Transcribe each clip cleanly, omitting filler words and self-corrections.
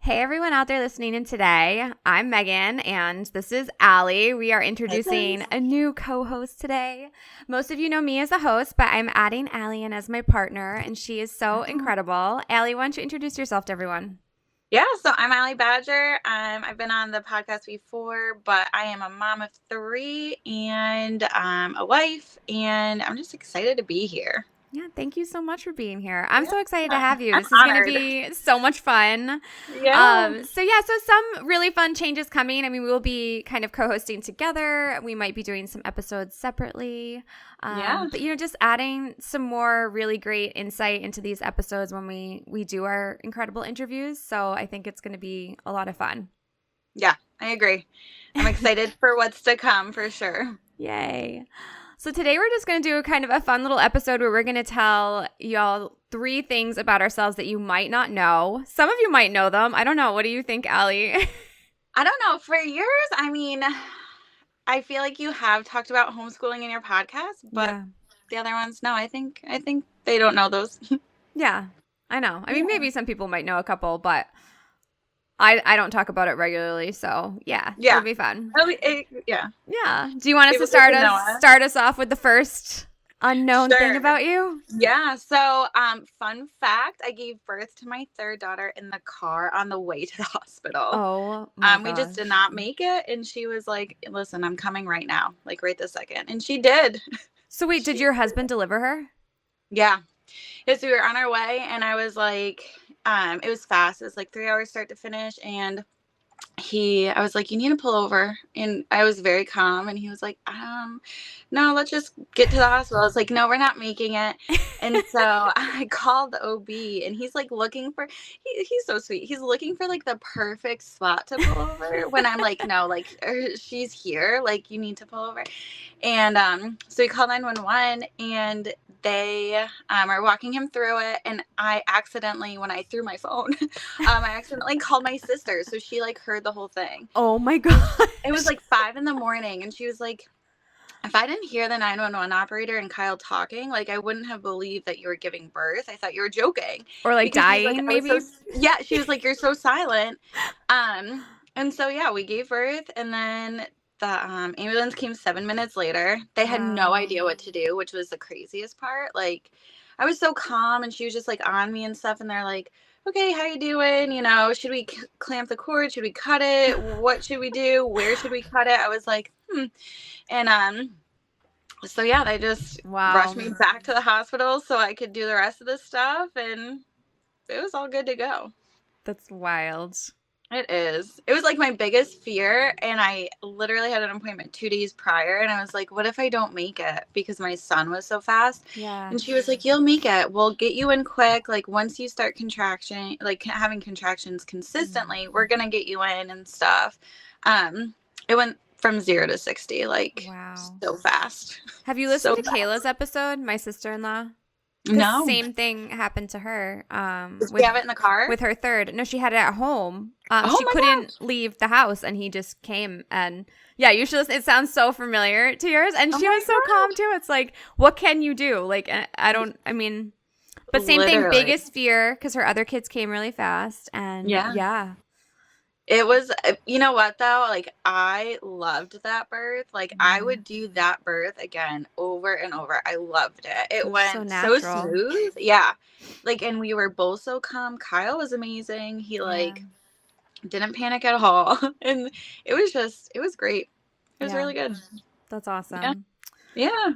Hey everyone out there listening in today. I'm Megan and this is Allie. We are introducing a new co-host today. Most of you know me as a host, but I'm adding Allie in as my partner and she is so incredible. Allie, why don't you introduce yourself to everyone? Yeah, so I'm Allie Badger. I've been on the podcast before, but I am a mom of three and a wife, and I'm just excited to be here. Yeah, thank you so much for being here. I'm so excited to Yeah, have you. I'm This is going to honored. be so much fun. Yeah. So some really fun changes coming. I mean, we will be kind of co-hosting together. We might be doing some episodes separately. Yeah. But just adding some more really great insight into these episodes when we do our incredible interviews. So I think it's going to be a lot of fun. Yeah, I agree. I'm excited for what's to come for sure. Yay. So today we're just going to do kind of a fun little episode where we're going to tell y'all 3 things about ourselves that you might not know. Some of you might know them. I don't know. What do you think, Allie? I don't know. For yours, I mean, I feel like you have talked about homeschooling in your podcast, but Yeah. the other ones, no, I think they don't know those. Yeah, I know. I mean, maybe some people might know a couple, but I don't talk about it regularly. So yeah, Yeah. it'll be fun. Yeah. Yeah. Do you want us to People get to know us. start us off with the first unknown thing Sure. about you? Yeah. So, fun fact, I gave birth to my third daughter in the car on the way to the hospital. Oh my We just did gosh. not make it. And she was like, listen, I'm coming right now, like right this second. And she did. So wait, did your husband deliver her? Yeah. Yeah. So we were on our way and I was like, it was fast. It was like 3 hours start to finish. And I was like, you need to pull over. And I was very calm. And he was like, no, let's just get to the hospital. I was like, no, we're not making it. And so I called the OB and he's like looking for, he's so sweet. He's looking for like the perfect spot to pull over when I'm like, no, like she's here. Like you need to pull over. And so he called 911 and they are walking him through it. And I accidentally, when I threw my phone, I accidentally called my sister. So she like heard the whole thing. Oh my god. It was like 5 a.m. and she was like, if I didn't hear the 911 operator and Kyle talking, like I wouldn't have believed that you were giving birth. I thought you were joking. Or like Because she was like, dying, maybe? yeah, she was like, you're so silent. And so yeah, we gave birth and then the ambulance came 7 minutes later. They had no idea what to do, which was the craziest part. Like I was so calm and she was just like on me and stuff and they're like, okay, how you doing? You know, should we clamp the cord? Should we cut it? What should we do? Where should we cut it? I was like, And so yeah, they just rushed me back to the hospital so I could do the rest of the stuff and it was all good to go. That's wild. It is. It was like my biggest fear and I literally had an appointment 2 days prior and I was like, what if I don't make it? Because my son was so fast. Yeah. And she was like, you'll make it. We'll get you in quick. Like once you start having contractions consistently, we're going to get you in and stuff. It went from 0 to 60, like so fast. Have you listened to Kayla's episode, my sister-in-law? No. Same thing happened to her. Did she have it in the car? With her third. No, she had it at home. She couldn't leave the house and he just came and yeah, you should listen. It sounds so familiar to yours. And she was so calm too. It's like, what can you do? Like, but same thing, biggest fear because her other kids came really fast and yeah. It was, you know what though? Like I loved that birth. Like I would do that birth again over and over. I loved it. It went so smooth. Yeah. Like, and we were both so calm. Kyle was amazing. He didn't panic at all. And it was great. It was really good. That's awesome. Yeah.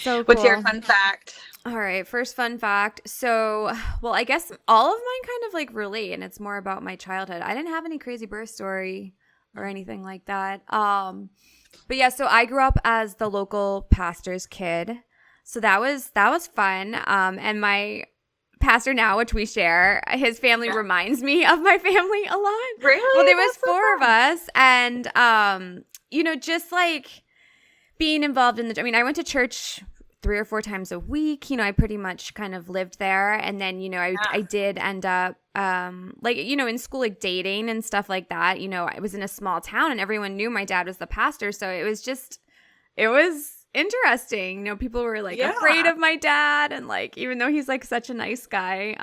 So cool. What's your fun fact? All right, first fun fact. So, well, I guess all of mine kind of like relate and it's more about my childhood. I didn't have any crazy birth story or anything like that. But yeah, so I grew up as the local pastor's kid. So that was fun. And my pastor now, which we share, his family reminds me of my family a lot. Really? Well, there was 4 of us and just like being involved in I went to church 3 or 4 times a week. I pretty much kind of lived there. And then, I did end up, in school, like dating and stuff like that. I was in a small town and everyone knew my dad was the pastor. So it was interesting. People were like afraid of my dad. And like, even though he's like such a nice guy,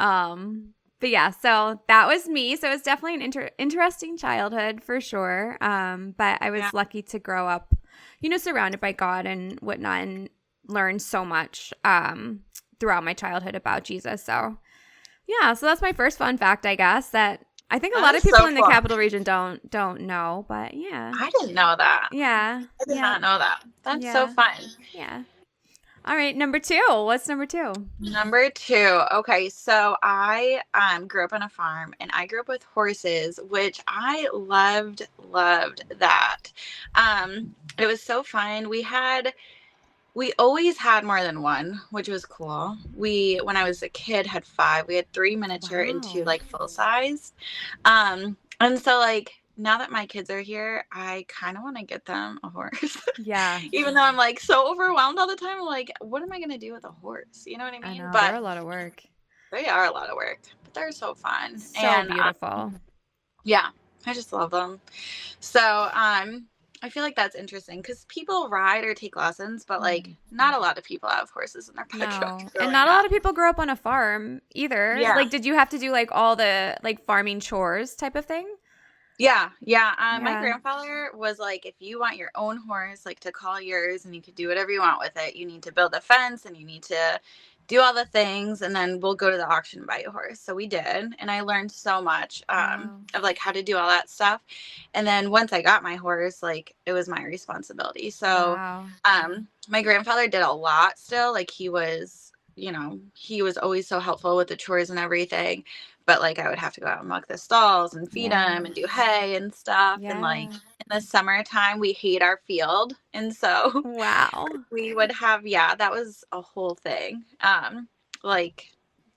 But yeah, so that was me. So it was definitely an interesting childhood for sure. But I was lucky to grow up, surrounded by God and whatnot, and learn so much throughout my childhood about Jesus. So yeah, so that's my first fun fact, I guess, that I think a lot of people in the capital region don't know. But yeah, I didn't know that. Yeah, I did not know that. That's so fun. Yeah. All right, number 2. What's number 2? Number 2. Okay, so I grew up on a farm, and I grew up with horses, which I loved that. It was so fun. We always had more than one, which was cool. When I was a kid, had 5. We had 3 miniature and 2 like full size. And so like now that my kids are here, I kind of want to get them a horse. Yeah. Even though I'm like so overwhelmed all the time, I'm like, what am I going to do with a horse? You know what I mean? I know, But they're a lot of work. They are a lot of work, but they're so fun. So beautiful. Yeah, I just love them. So, I feel like that's interesting because people ride or take lessons, but like not a lot of people have horses in their backyard. And not a lot of people grow up on a farm either. Yeah. Like, did you have to do like all the like farming chores type of thing? Yeah. My grandfather was like, if you want your own horse, like to call yours and you could do whatever you want with it, you need to build a fence and you need to do all the things, and then we'll go to the auction and buy you a horse. So we did, and I learned so much of like how to do all that stuff. And then once I got my horse, like it was my responsibility. So my grandfather did a lot still. Like he was always so helpful with the chores and everything. But like I would have to go out and milk the stalls and feed them and do hay and stuff. And like in the summertime, we hayed our field. And so we would have, that was a whole thing. Like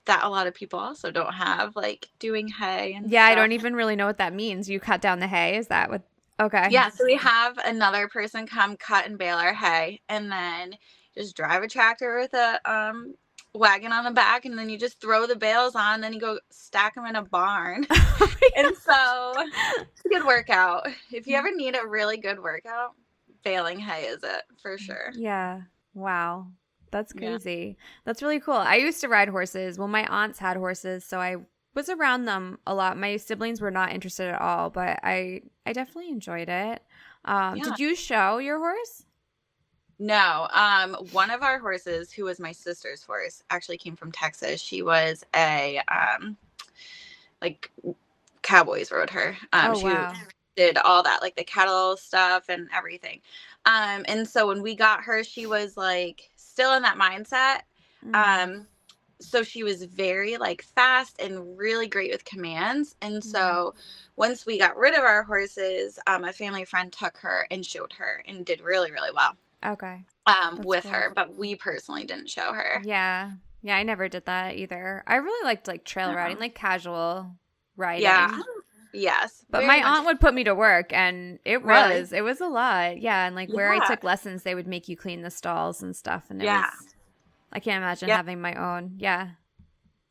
that a lot of people also don't have, like doing hay. And I don't even really know what that means. You cut down the hay? Is that what? Okay. Yeah. So we have another person come cut and bale our hay, and then just drive a tractor with a, wagon on the back, and then you just throw the bales on, then you go stack them in a barn. And so it's a good workout. If you ever need a really good workout, baling hay is it for sure. Yeah. Wow. That's crazy. That's really cool. I used to ride horses. Well, my aunts had horses, so I was around them a lot. My siblings were not interested at all, but I definitely enjoyed it. Did you show your horse? No. One of our horses, who was my sister's horse, actually came from Texas. She was a like cowboys rode her. She did all that, like the cattle stuff and everything. And so when we got her, she was like still in that mindset. So she was very like fast and really great with commands. And so once we got rid of our horses, a family friend took her and showed her and did really, really well. Okay. With her, but we personally didn't show her. Yeah, I never did that either. I really liked like trail riding, like casual riding. Yeah. Yes. But my aunt would put me to work, and it was a lot. Yeah, and like where I took lessons, they would make you clean the stalls and stuff, and it was, I can't imagine having my own. Yeah.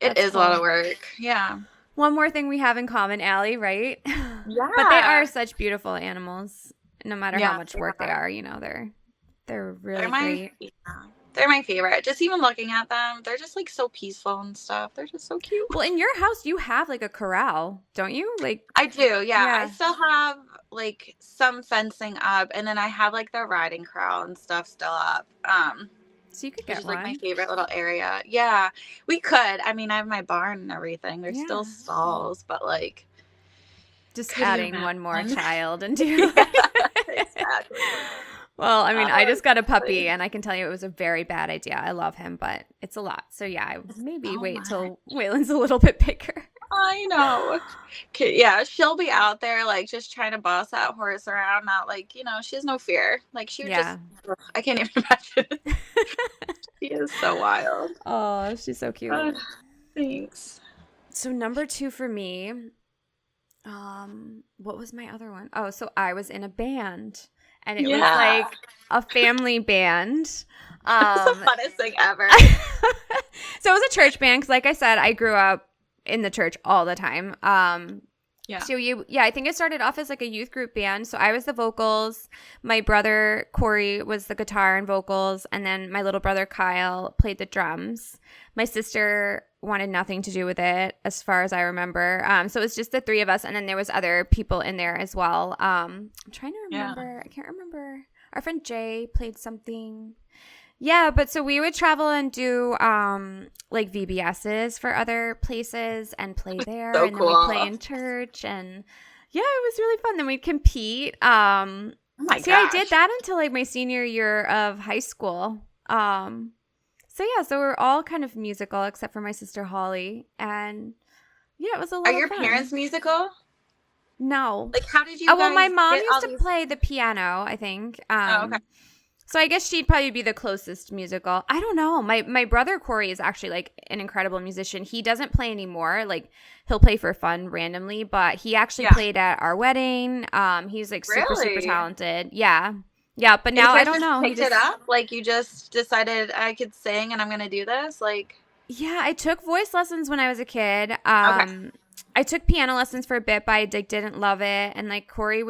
It is cool. A lot of work. Yeah. One more thing we have in common, Allie, right? Yeah. But they are such beautiful animals, no matter how much work they are, they're really great. They're my favorite. Just even looking at them, they're just like so peaceful and stuff. They're just so cute. Well, in your house, you have like a corral, don't you? Like I do, yeah. I still have like some fencing up, and then I have like the riding corral and stuff still up. So you could get one. Like my favorite little area. Yeah, we could. I mean, I have my barn and everything. There's still stalls, but like just adding one more child into exactly. Well, I mean, I just got a puppy, and I can tell you it was a very bad idea. I love him, but it's a lot. So yeah, maybe wait till Waylon's a little bit bigger. I know. Yeah, she'll be out there like just trying to boss that horse around. Not like, she has no fear. Like she would just, I can't even imagine. She is so wild. Oh, she's so cute. Thanks. So number 2 for me, what was my other one? Oh, so I was in a band. And it was like a family band. It's the funnest thing ever. So it was a church band because, like I said, I grew up in the church all the time. Yeah. So I think it started off as like a youth group band. So I was the vocals. My brother Corey was the guitar and vocals, and then my little brother Kyle played the drums. My sister wanted nothing to do with it, as far as I remember. So it was just the three of us, and then there was other people in there as well. I'm trying to remember. I can't remember. Our friend Jay played something. Yeah, but so we would travel and do like VBSs for other places and play there, So and then we'd cool. play in church, and yeah, it was really fun. Then we'd compete. Oh my So yeah, I gosh. did that until like my senior year of high school. So yeah, so we're all kind of musical except for my sister Holly, and yeah, it was a lot Are of your fun. parents musical? No. Like, how did you Oh well, my guys mom get used all to these? play the piano, I think. Oh, okay. So I guess she'd probably be the closest musical. I don't know. My brother Corey is actually like an incredible musician. He doesn't play anymore. Like he'll play for fun randomly, but he actually Yeah. played at our wedding. He's like super Really? talented. Yeah. Yeah, but And you now I guys don't just know. He picked it just up? Like, you just decided I could sing and I'm gonna do this? Like, Yeah, I took voice lessons when I was a kid. okay. I took piano lessons for a bit, but I didn't love it. And like Corey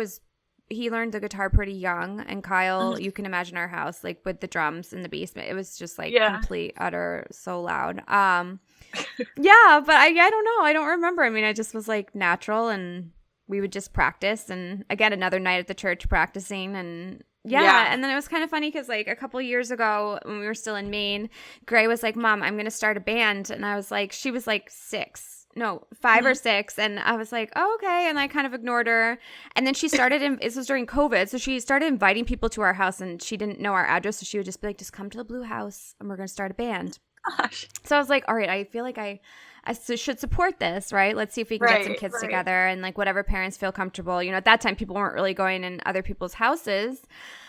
he learned the guitar pretty young, and Kyle, Mhm. you can imagine our house like with the drums in the basement. It was just like Yeah. complete, utter, so loud. Yeah, but I don't know. I don't remember. I mean, I just was like natural, and we would just practice. And again, another night at the church practicing, and Yeah. and then it was kind of funny because like a couple years ago when we were still in Maine, Gray was like, "Mom, I'm gonna start a band," and I was like, she was like 5 or Mhm. 6, and I was like, oh, okay, and I kind of ignored her. And then she started this was during COVID, so she started inviting people to our house, and she didn't know our address, so she would just be like, just come to the Blue House and we're gonna start a band. Gosh. So I was like, all right, I feel like I should support this, right? Let's see if we can get some Right, kids right. together, and like whatever parents feel comfortable. At that time people weren't really going in other people's houses.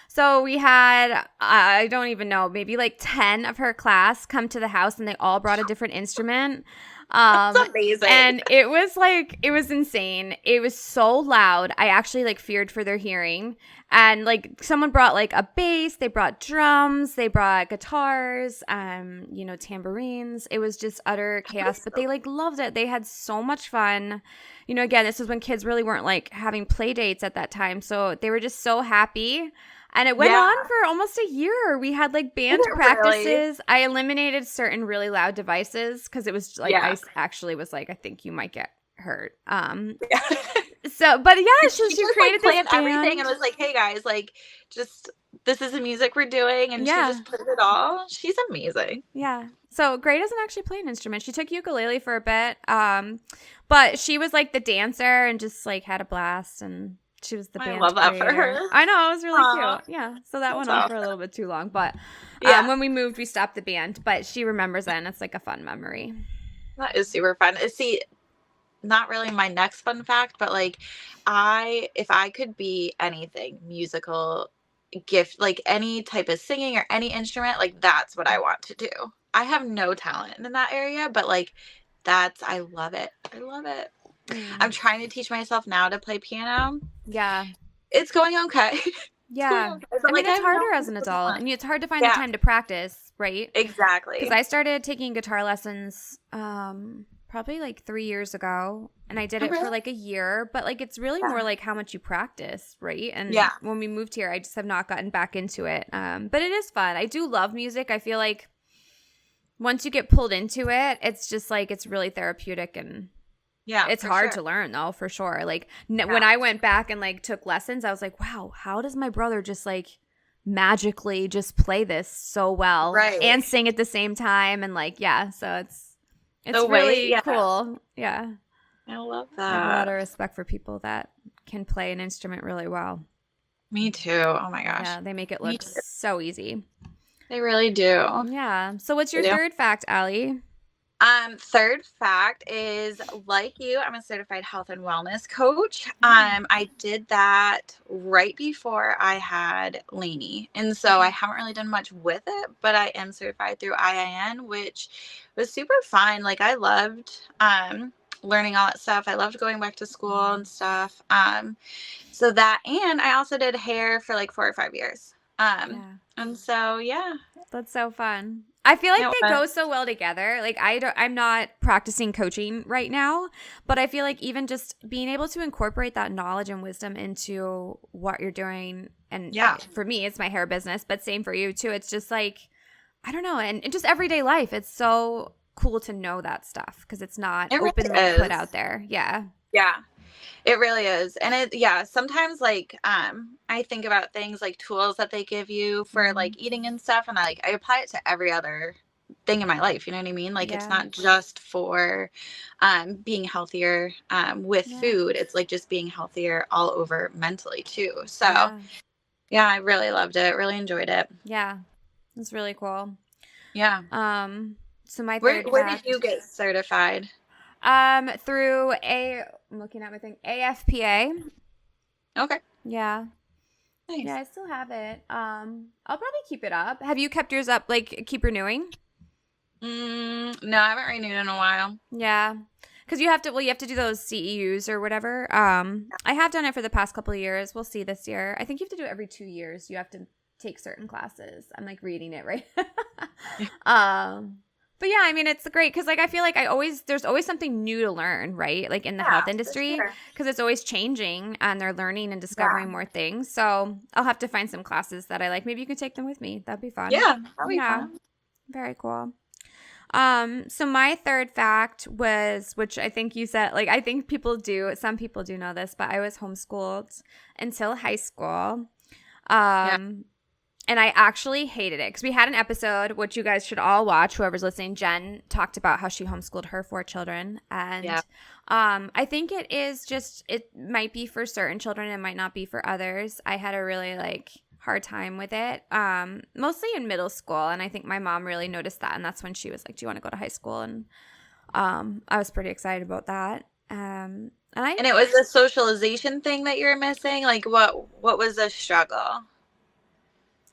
So we had, I don't even know, maybe like 10 of her class come to the house, and they all brought a different instrument. That's amazing. And it was insane. It was so loud. I actually like feared for their hearing. And like someone brought like a bass, they brought drums, they brought guitars, tambourines. It was just utter chaos, but they like loved it. They had so much fun. Again, this was when kids really weren't like having play dates at that time. So they were just so happy. And it went Yeah. on for almost a year. We had like band Did it really? practices. I eliminated certain really loud devices because it was like Yeah. I actually was like, I think you might get hurt. Yeah. So, but yeah, so She she just created like planned this band. everything and was like, hey guys, like, just this is the music we're doing, and Yeah. she just put it all. She's amazing. Yeah. So Gray doesn't actually play an instrument. She took ukulele for a bit. But she was like the dancer and just like had a blast, and she was the I band love that for creator. her. I know, it was really Aw. cute. Yeah. So that went That's on for a little bit too long. But Yeah. when we moved, we stopped the band. But she remembers that, and it's like a fun memory. That is super fun. See, not really my next fun fact, but like if I could be anything musical, gift, like any type of singing or any instrument, like that's what I want to do. I have no talent in that area, but like I love it. I love it. I'm trying to teach myself now to play piano. Yeah. It's going okay. Yeah. But, I mean, it's have no harder as an musical adult, talent. and it's hard to find Yeah. the time to practice, right? Exactly. Because I started taking guitar lessons probably like 3 years ago, and I did Oh, it for really? like a year, but like it's really Yeah. more like how much you practice, right? And Yeah. when we moved here, I just have not gotten back into it. But it is fun. I do love music. I feel like once you get pulled into it, it's just like it's really therapeutic, and Yeah. it's for hard sure. to learn though, for sure. Like when I went back and like took lessons, I was like, wow, how does my brother just like magically just play this so well, Right. and sing at the same time, and like so it's The way- really yeah. cool. Yeah, I love I have a lot that. of respect for people that can play an instrument really well. Me too. Oh my gosh. Yeah, they make it Me look too. so easy. They really do. Yeah. So what's your Yeah. third fact, Allie? Third fact is, like you, I'm a certified health and wellness coach. I did that right before I had Lainey. And so I haven't really done much with it, but I am certified through IIN, which was super fun. Like I loved learning all that stuff. I loved going back to school and stuff. So that, and I also did hair for like 4 or 5 years. Yeah. And so, yeah. That's so fun. I feel like It they go was. so well together. Like I'm not practicing coaching right now, but I feel like even just being able to incorporate that knowledge and wisdom into what you're doing, and Yeah. for me, it's my hair business, but same for you too. It's just like, I don't know, and just everyday life. It's so cool to know that stuff because it's not It really openly put is. out there. Yeah. Yeah. It really is. And sometimes like I think about things like tools that they give you for like eating and stuff, and I apply it to every other thing in my life, you know what I mean? Like it's Yeah. not just for being healthier with Yeah. food. It's like just being healthier all over mentally too. So Yeah. yeah, I really loved it. Really enjoyed it. Yeah. It's really cool. Yeah. So my Where third where did you fact, get certified? through I'm looking at my thing, AFPA. Okay. Yeah. Nice. Yeah, I still have it. I'll probably keep it up. Have you kept yours up, like keep renewing? No, I haven't renewed in a while. Yeah. Because you have to do those CEUs or whatever. I have done it for the past couple of years. We'll see this year. I think you have to do it every 2 years. You have to take certain classes. I'm like reading it right. But yeah, I mean, it's great because like I feel like there's always something new to learn, right? Like in the health industry, because it's always changing and they're learning and discovering more things. So I'll have to find some classes that I like. Maybe you can take them with me. That'd be fun. Yeah, that'd be fun. Very cool. So my third fact was, which I think you said, like I think some people do know this, but I was homeschooled until high school. And I actually hated it because we had an episode, which you guys should all watch. Whoever's listening, Jen talked about how she homeschooled her 4 children. And I think it might be for certain children. It might not be for others. I had a really hard time with it, mostly in middle school. And I think my mom really noticed that. And that's when she was like, do you want to go to high school? And I was pretty excited about that. And it was the socialization thing that you were missing? Like what was the struggle?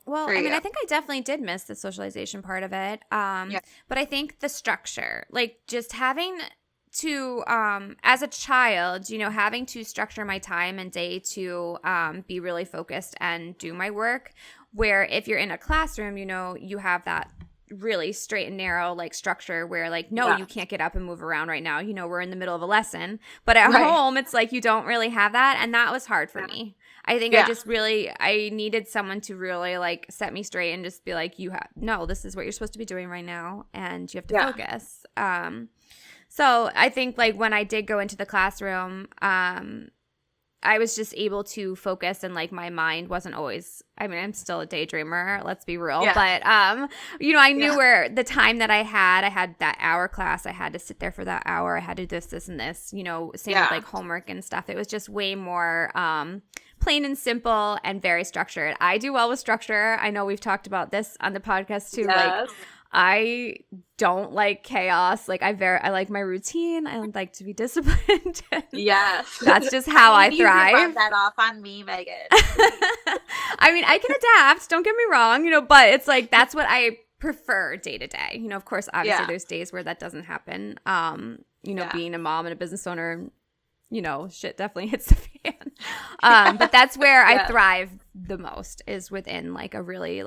Well, I mean, I think I definitely did miss the socialization part of it. But I think the structure, like just having to, as a child, having to structure my time and day to be really focused and do my work, where if you're in a classroom, you have that really straight and narrow structure where you can't get up and move around right now. We're in the middle of a lesson, but at home it's like you don't really have that, and that was hard for me. I think I needed someone to really set me straight and just be like, this is what you're supposed to be doing right now and you have to focus. So I think when I did go into the classroom, I was just able to focus, and my mind wasn't always, I mean, I'm still a daydreamer, let's be real. But, I knew where the time that I had that hour class, I had to sit there for that hour. I had to do this, and this, same with homework and stuff. It was just way more plain and simple and very structured. I do well with structure. I know we've talked about this on the podcast too. Yes. I don't like chaos. I like my routine. I don't like to be disciplined. Yes. That's just how I thrive. You rub that off on me, Megan. I mean, I can adapt. Don't get me wrong, but it's that's what I prefer day to day. Of course, obviously there's days where that doesn't happen. Being a mom and a business owner, shit definitely hits the fan. But that's where I thrive the most, is within a really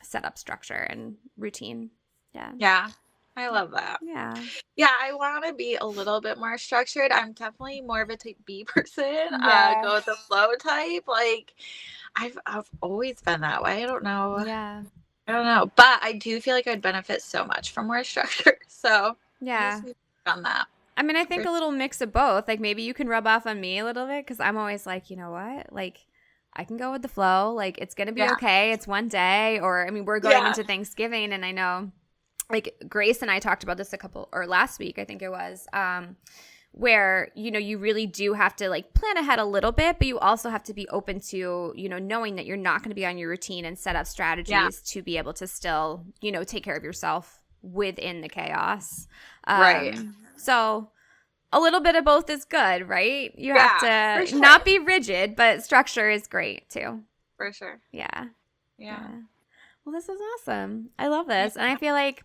set up structure and routine. Yeah, I love that. Yeah, I want to be a little bit more structured. I'm definitely more of a type B person. Go with the flow type. I've always been that way. I don't know, but I do feel like I'd benefit so much from more structure. So I just need to work on that. I mean, I think a little mix of both. Maybe you can rub off on me a little bit, because I'm always you know what, I can go with the flow. It's going to be okay. It's one day. Or, I mean, we're going into Thanksgiving, and I know, Grace and I talked about this last week, I think it was, where, you really do have to, plan ahead a little bit, but you also have to be open to, knowing that you're not going to be on your routine, and set up strategies to be able to still, take care of yourself within the chaos. So a little bit of both is good, right? You have to not be rigid, but structure is great too. For sure. Yeah. Well, this is awesome. I love this. And I feel like,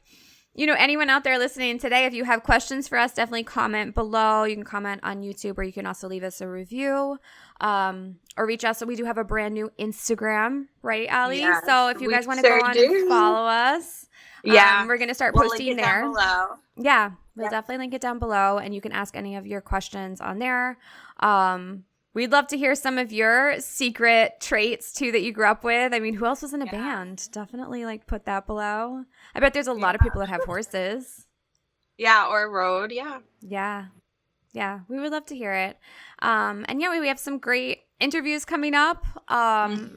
anyone out there listening today, if you have questions for us, definitely comment below. You can comment on YouTube, or you can also leave us a review, or reach us. So we do have a brand new Instagram, right, Allie? Yes, So if you guys want to sure go on do. and follow us, Yeah, we're going to start we'll posting link it there. down below. Yeah, we'll Yep. definitely link it down below, and you can ask any of your questions on there. We'd love to hear some of your secret traits too that you grew up with. I mean, who else was in a band? Definitely put that below. I bet there's a lot of people that have horses. Yeah, or road. Yeah. Yeah. Yeah, we would love to hear it. And yeah, we have some great interviews coming up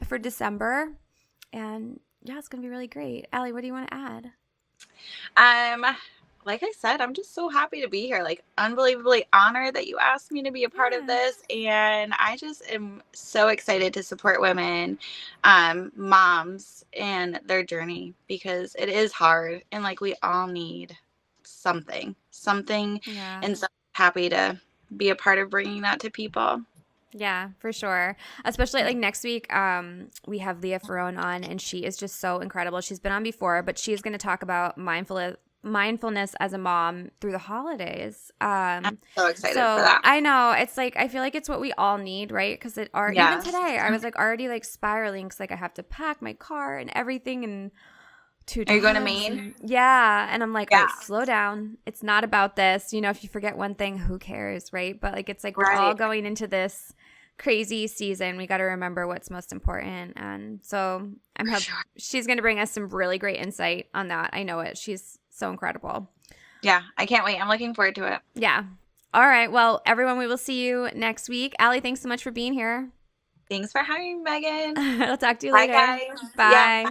for December. And yeah, it's going to be really great. Allie, what do you want to add? Like I said, I'm just so happy to be here. Like, unbelievably honored that you asked me to be a part of this. And I just am so excited to support women, moms, and their journey, because it is hard. And we all need something. Yeah. And so happy to be a part of bringing that to people. Yeah, for sure. Especially next week, we have Leah Ferrone on, and she is just so incredible. She's been on before, but she's going to talk about mindfulness as a mom through the holidays. I'm so excited for that. I know, it's I feel like it's what we all need, right? Because even today I was already spiraling because I have to pack my car and everything, and are you going to Maine? Yeah, and I'm all right, slow down. It's not about this. If you forget one thing, who cares, right? But it's we're all going into this crazy season. We got to remember what's most important, and so she's going to bring us some really great insight on that. I know it. She's so incredible. Yeah, I can't wait. I'm looking forward to it. Yeah. All right. Well, everyone, we will see you next week. Allie, thanks so much for being here. Thanks for having me, Megan. I'll talk to you Bye, later. guys. Bye. Yeah.